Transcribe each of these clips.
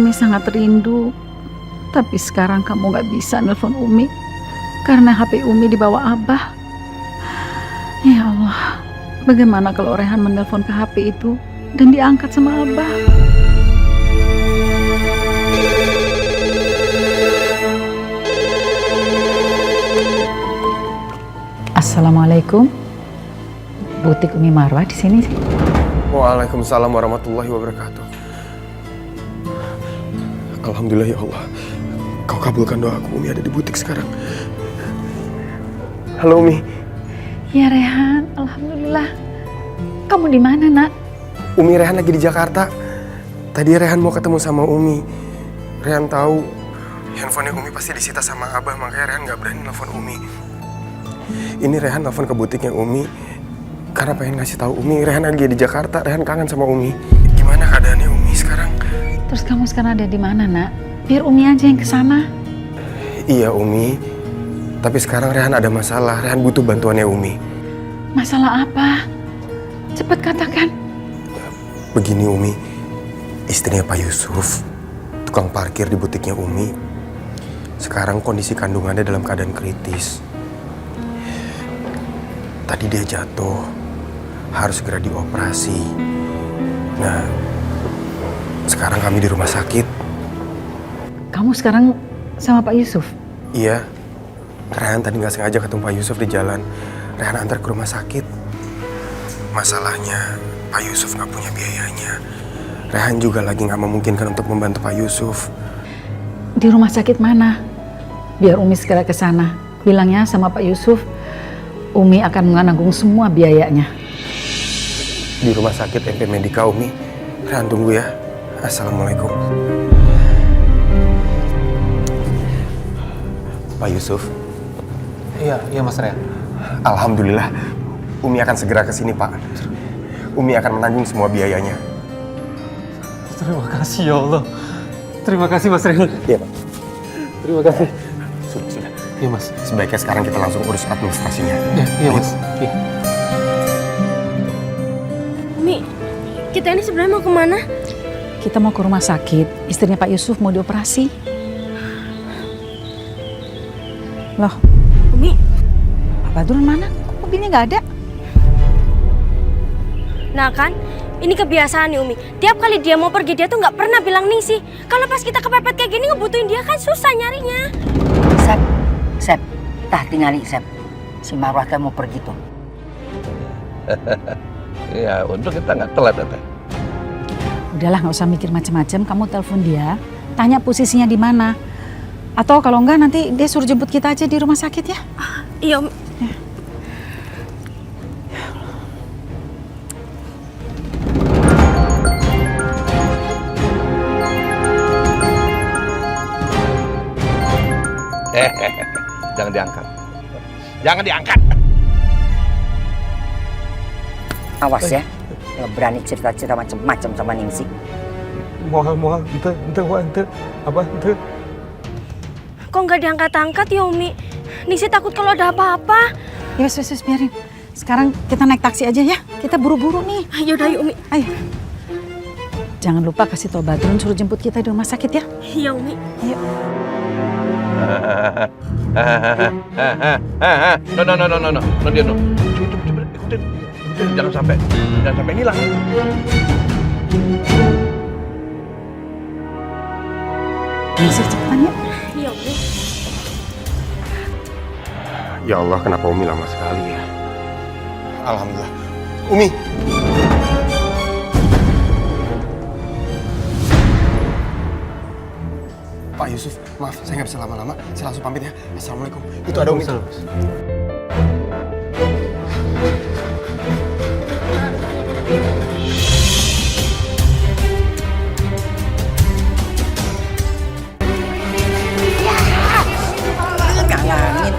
Umi sangat rindu. Tapi sekarang kamu gak bisa nelpon Umi karena HP Umi dibawa Abah. Ya Allah, bagaimana kalau Rehan menelpon ke HP itu dan diangkat sama Abah? Assalamualaikum. Butik Umi Marwah di sini sih. Waalaikumsalam warahmatullahi wabarakatuh. Alhamdulillah ya Allah. Kau kabulkan doaku, Umi ada di butik sekarang. Halo Umi. Ya Rehan, alhamdulillah. Kamu di mana, Nak? Umi, Rehan lagi di Jakarta. Tadi Rehan mau ketemu sama Umi. Rehan tahu handphonenya Umi pasti disita sama Abah, makanya Rehan nggak berani nelfon Umi. Ini Rehan nelfon ke butiknya Umi karena pengen ngasih tahu Umi Rehan lagi di Jakarta. Rehan kangen sama Umi. Gimana keadaannya Umi sekarang? Terus kamu sekarang ada di mana, Nak? Biar Umi aja yang kesana. Iya Umi, tapi sekarang Rehan ada masalah. Rehan butuh bantuannya Umi. Masalah apa? Cepat katakan. Begini Umi, istrinya Pak Yusuf, tukang parkir di butiknya Umi, sekarang kondisi kandungannya dalam keadaan kritis. Tadi dia jatuh, harus segera dioperasi. Nah, sekarang kami di rumah sakit. Kamu sekarang sama Pak Yusuf? Iya, Rehan tadi nggak sengaja ketemu Pak Yusuf di jalan. Rehan antar ke rumah sakit. Masalahnya, Pak Yusuf nggak punya biayanya. Rehan juga lagi nggak memungkinkan untuk membantu Pak Yusuf. Di rumah sakit mana? Biar Umi segera ke sana. Bilangnya sama Pak Yusuf, Umi akan menanggung semua biayanya. Di rumah sakit MP Medika Umi. Rehan tunggu ya. Assalamualaikum. Pak Yusuf. Iya Mas Rehan. Alhamdulillah, Umi akan segera ke sini, Pak. Umi akan menanggung semua biayanya. Terima kasih ya Allah. Terima kasih Mas Rehan. Iya, Pak. Terima kasih. Sudah. Iya Mas. Sebaiknya sekarang kita langsung urus administrasinya. Iya Mas. Iya. Umi, kita ini sebenarnya mau kemana? Kita mau ke rumah sakit. Istrinya Pak Yusuf mau dioperasi. Loh, Umi, Pak Badrun mana? Kok mobilnya nggak ada? nah kan, ini kebiasaan nih Umi. Tiap kali dia mau pergi, dia tuh nggak pernah bilang nih sih. Kalau pas kita kepepet kayak gini ngebutuhin dia kan susah nyarinya. Sep, tah tinggali Sep. Si Marwah teh mau pergi tuh. Ya, untuk kita nggak telat, Teh. Udahlah, nggak usah mikir macam-macam. Kamu telepon dia, tanya posisinya di mana. Atau kalau enggak nanti dia suruh jemput kita aja di rumah sakit ya. Iya Umi. Jangan diangkat. Jangan diangkat. Awas ya, nggak berani cerita-cerita macam-macam sama Ningsi. Mohon, ente, apa, ente. Kok nggak diangkat-angkat ya Umi? Nisi takut kalau ada apa-apa. Ya wes, biarin. Sekarang kita naik taksi aja ya. Kita buru-buru nih. Yaudah yuk Umi. Ayo. Jangan lupa kasih tau Badrun suruh jemput kita di rumah sakit ya. Iya Umi. Ayo. No, dia no. Coba, ikutin. Jangan sampai hilang. Bisa cepetan ya. Iya Umi. Ya Allah, kenapa Umi lama sekali ya? Alhamdulillah. Umi! Pak Yusuf, maaf, saya nggak bisa lama-lama. Saya langsung pamit ya. Assalamualaikum. Itu ada Umi. Galangin.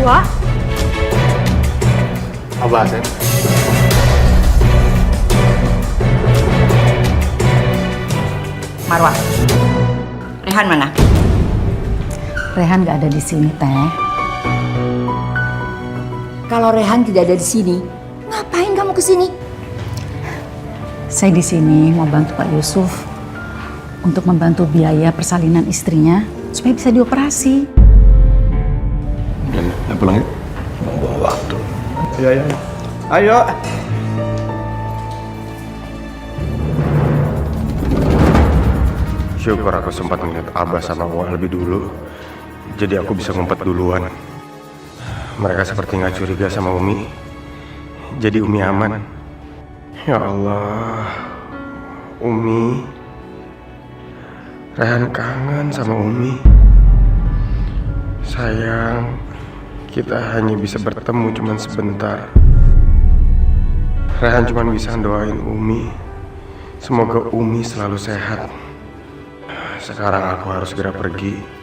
Wah, Abah Sep. Marwah, Rehan mana? Rehan nggak ada di sini, Teh. Kalau Rehan tidak ada di sini, ngapain kamu ke sini? Saya di sini mau bantu Pak Yusuf untuk membantu biaya persalinan istrinya supaya bisa dioperasi. Ya pulang ya. Buang waktu. Ayo. Ayo. Syukur aku sempat melihat Abah sama Wak lebih dulu. Jadi aku bisa ngumpet duluan. Mereka seperti nggak curiga sama Umi. Jadi Umi aman. Ya Allah. Umi. Rehan kangen sama Umi. Sayang, kita hanya bisa bertemu cuma sebentar. Rehan cuma bisa doain Umi. Semoga Umi selalu sehat. Sekarang aku harus segera pergi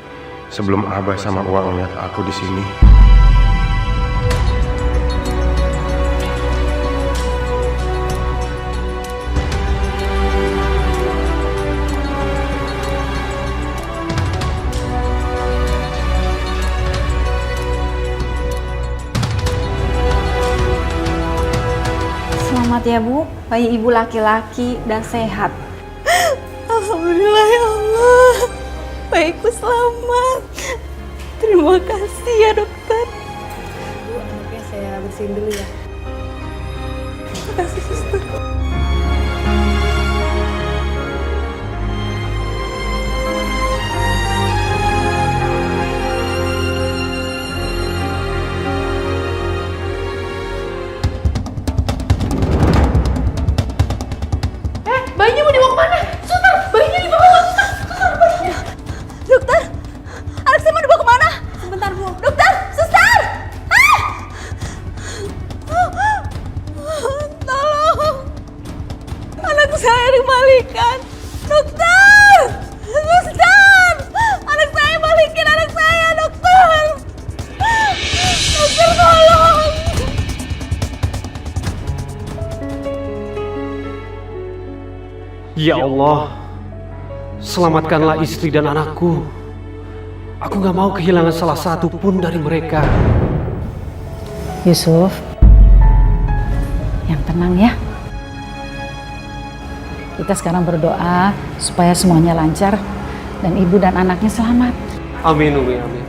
sebelum Abah sama Uang lihat aku di sini. Selamat ya Bu, bayi ibu laki-laki dan sehat. Alhamdulillah ya Allah. Baikku selamat. Terima kasih ya dokter. Bu, anaknya saya bersihin dulu ya. Terima kasih suster. Bayinya mau dibawa kemana? Suster, bayinya dibawa. Suster, bayinya. Dokter, anak saya mau dibawa kemana? Sebentar Bu. Dokter, suster! Ah! Tolong! Anak saya dikembalikan! Dokter! Suster! Anak saya balikin anak saya, dokter! Dokter, tolong! Ya Allah, selamatkanlah istri dan anakku. Aku gak mau kehilangan salah satu pun dari mereka. Yusuf, yang tenang ya. Kita sekarang berdoa supaya semuanya lancar dan ibu dan anaknya selamat. Amin, Umi, amin.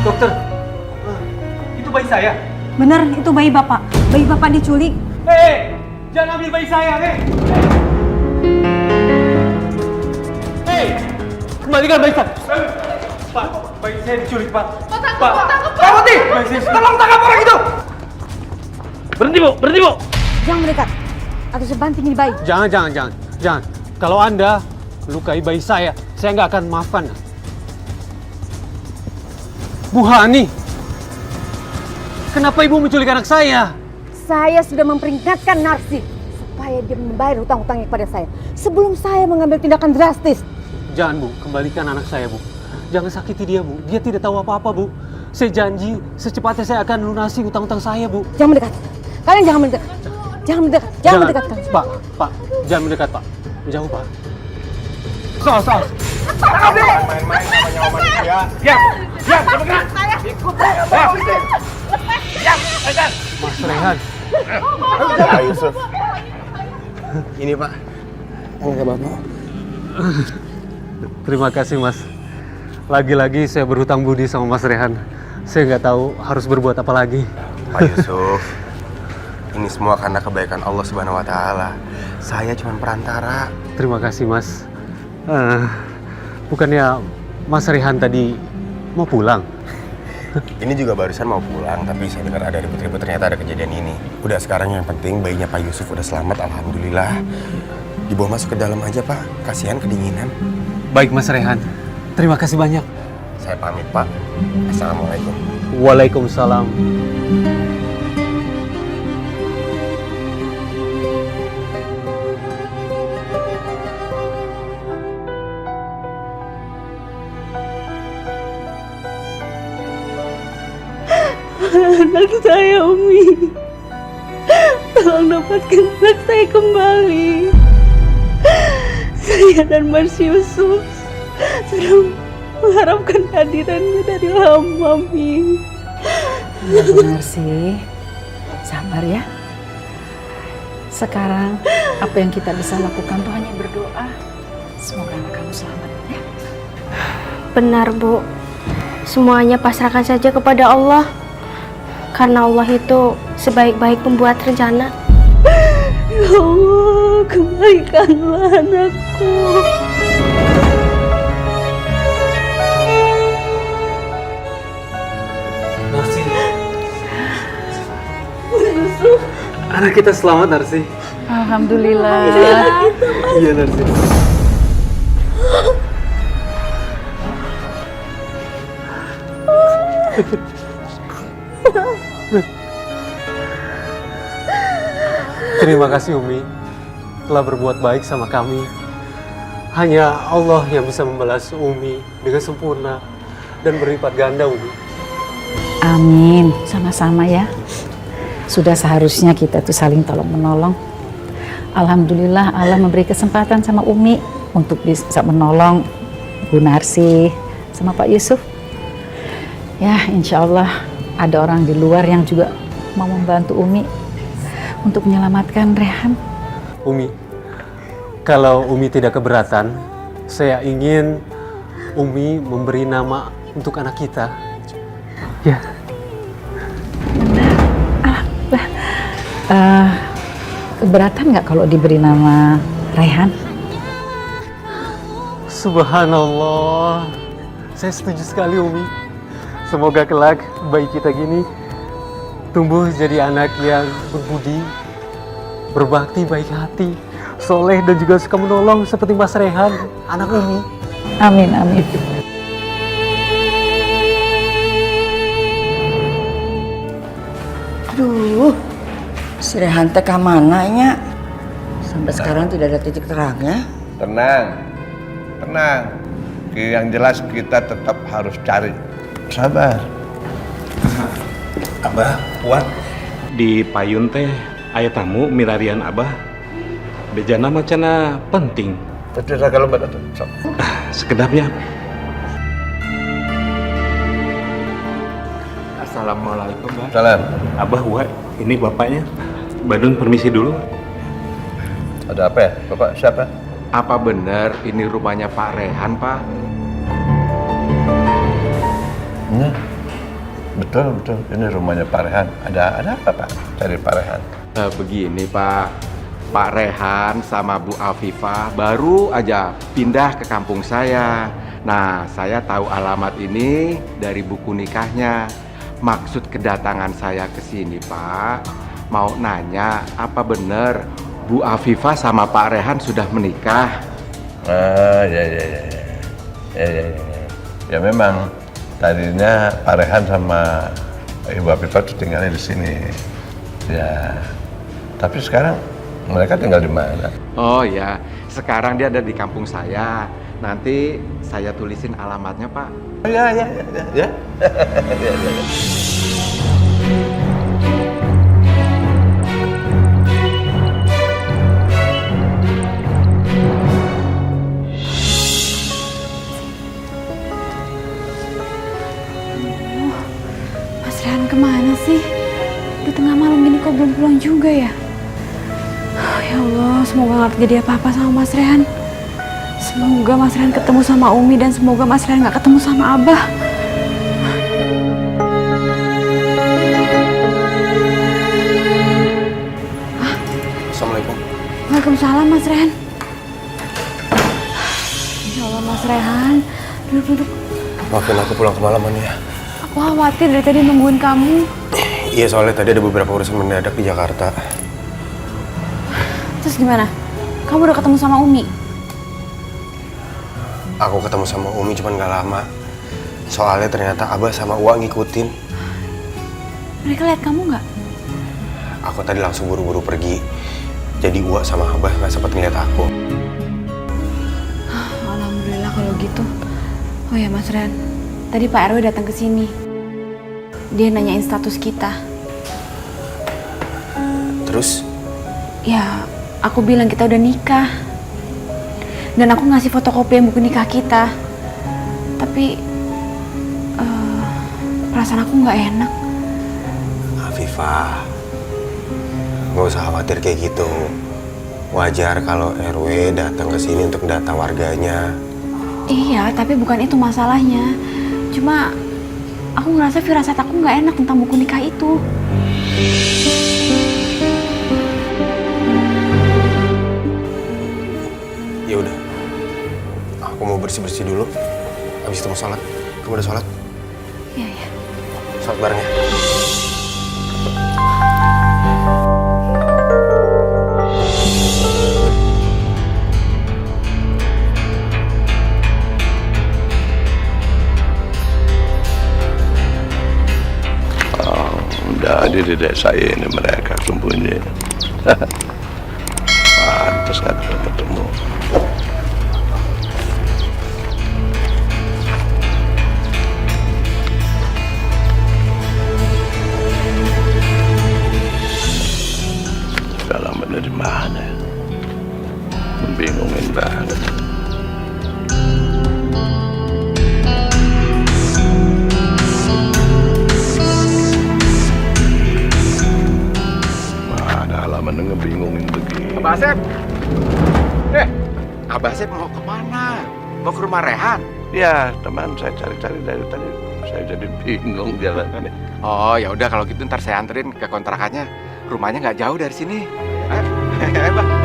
Dokter, itu bayi saya. Bener, itu bayi bapak. Bayi bapak diculik. Hei, jangan ambil bayi saya, hei. Hei, kembalikan bayi saya. Pak, bayi saya diculik, Pak. Pak, berhenti! Tolong tangkap orang itu! Berhenti, Bu, berhenti, Bu! Jangan mendekat. Atau saya banting ini bayi. Jangan. Kalau Anda lukai bayi saya nggak akan maafkan. Bu Hani, kenapa ibu menculik anak saya? Saya sudah memperingatkan Narsi supaya dia membayar hutang-hutangnya kepada saya sebelum saya mengambil tindakan drastis. Jangan, Bu, kembalikan anak saya, Bu. Jangan sakiti dia, Bu. Dia tidak tahu apa-apa, Bu. Saya janji secepatnya saya akan lunasi hutang-hutang saya, Bu. Jangan mendekat. Kalian jangan mendekat. Jangan mendekat. Jangan mendekat. Pak, jangan mendekat, Pak. Menjauh, Pak. Sos. Main-main namanya Om manusia. Diam, jangan bergerak. Ikut saya, Mas Rehan. Pak Yusuf. Ini Pak. Enggak Bapak. Terima kasih, Mas. Lagi-lagi saya berhutang budi sama Mas Rehan. Saya nggak tahu harus berbuat apa lagi. Pak Yusuf. Ini semua karena kebaikan Allah Subhanahu wa taala. Saya cuma perantara. Terima kasih, Mas. Bukannya Mas Rehan tadi mau pulang? Ini juga barusan mau pulang, tapi saya dengar ada ribut-ribut, ternyata ada kejadian ini. Udah sekarang yang penting bayinya Pak Yusuf udah selamat, alhamdulillah. Dibawa masuk ke dalam aja Pak, kasihan kedinginan. Baik, Mas Rehan. Terima kasih banyak. Saya pamit Pak. Assalamualaikum. Waalaikumsalam. anak saya, Umi. Tolong dapatkan anak saya kembali. Saya dan Mas Yusuf sedang mengharapkan hadirannya dari hamba, Mi. Ya benar sih. Sabar ya. Sekarang apa yang kita bisa lakukan tuh hanya berdoa. Semoga anak kamu selamat ya. Benar, Bu. Semuanya pasrahkan saja kepada Allah. Karena Allah itu sebaik-baik pembuat rencana. Ya Allah, kembalikanlah anakku. Narsi. Anak kita selamat, Narsi. Alhamdulillah. Iya, Narsi. Terima kasih Umi telah berbuat baik sama kami. Hanya Allah yang bisa membalas Umi dengan sempurna dan berlipat ganda, Umi. Amin. Sama-sama ya. Sudah seharusnya kita tuh saling tolong menolong. Alhamdulillah Allah memberi kesempatan sama Umi untuk bisa menolong Bu Narsi sama Pak Yusuf. Ya, insya Allah ada orang di luar yang juga mau membantu Umi untuk menyelamatkan Rehan. Umi, kalau Umi tidak keberatan, saya ingin Umi memberi nama untuk anak kita. Ya. Keberatan nggak kalau diberi nama Rehan? Subhanallah, saya setuju sekali Umi. Semoga kelak bayi kita gini tumbuh jadi anak yang berbudi, berbakti, baik hati, soleh dan juga suka menolong seperti Mas Rehan, anak Umi. Amin, amin. Aduh, si Rehan teh kamananya? Sampai sekarang tidak ada titik terangnya. Tenang, tenang. Yang jelas kita tetap harus cari. Sabar. Abah, Puan. Di payun teh aya tamu milarian Abah. Bejana macana penting. Betul kalau mbak datang. Sekedapnya. Assalamualaikum, Mbak. Salam. Abah, Wak, ini bapaknya. Badun permisi dulu. Ada apa ya? Bapak siapa? Apa benar ini rumahnya Pak Rehan, Pak? Nah, betul. Ini rumahnya Pak Rehan. Ada apa, Pak? Cari Pak Rehan. Begini, Pak. Pak Rehan sama Bu Afifah baru aja pindah ke kampung saya. Nah, saya tahu alamat ini dari buku nikahnya. Maksud kedatangan saya ke sini, Pak, mau nanya apa benar Bu Afifah sama Pak Rehan sudah menikah? Ya memang tadinya Pak Rehan sama Ibu Afifah tuh tinggalnya di sini. Ya, tapi sekarang mereka tinggal di mana? Oh ya, sekarang dia ada di kampung saya. Nanti saya tulisin alamatnya, Pak. Ya. Mas Rehan kemana sih? Di tengah malam gini kok belum pulang juga ya? Ya Allah, semoga nggak terjadi apa-apa sama Mas Rehan. Semoga Mas Rehan ketemu sama Umi dan semoga Mas Rehan nggak ketemu sama Abah. Assalamualaikum. Waalaikumsalam Mas Rehan. Ya Allah Mas Rehan, duduk. Maafin aku pulang kemalaman ya. Aku khawatir dari tadi nungguin kamu. Iya, soalnya tadi ada beberapa urusan mendadak di Jakarta. Terus gimana? Kamu udah ketemu sama Umi? Aku ketemu sama Umi cuman gak lama. Soalnya ternyata Abah sama Uwa ngikutin. Mereka lihat kamu nggak? Aku tadi langsung buru-buru pergi. Jadi Uwa sama Abah gak sempat ngeliat aku. Alhamdulillah kalau gitu. Oh ya Mas Ren, tadi Pak RW datang ke sini. dia nanyain status kita. Terus? Ya, aku bilang kita udah nikah. Dan aku ngasih fotokopi yang buku nikah kita. Tapi perasaan aku nggak enak. Afifah, nggak usah khawatir kayak gitu. Wajar kalau RW datang ke sini untuk data warganya. Iya, tapi bukan itu masalahnya. Cuma aku ngerasa firasat aku nggak enak tentang buku nikah itu. Ya udah, aku mau bersih-bersih dulu. Habis itu mau sholat. Kamu udah sholat? Iya, iya. Sholat bareng ya. Jadi di desa ini mereka sembunyi. Pantes gak bisa ketemu. Alamat dari mana? Membingungin banget. Ngebingungin begini. Abah Asep! Abah Asep mau kemana? Mau ke rumah Rehan? Ya, teman saya cari-cari dari tadi. Saya jadi bingung jalanannya. Oh, ya udah kalau gitu ntar saya anterin ke kontrakannya. Rumahnya nggak jauh dari sini. Ayo, Bang.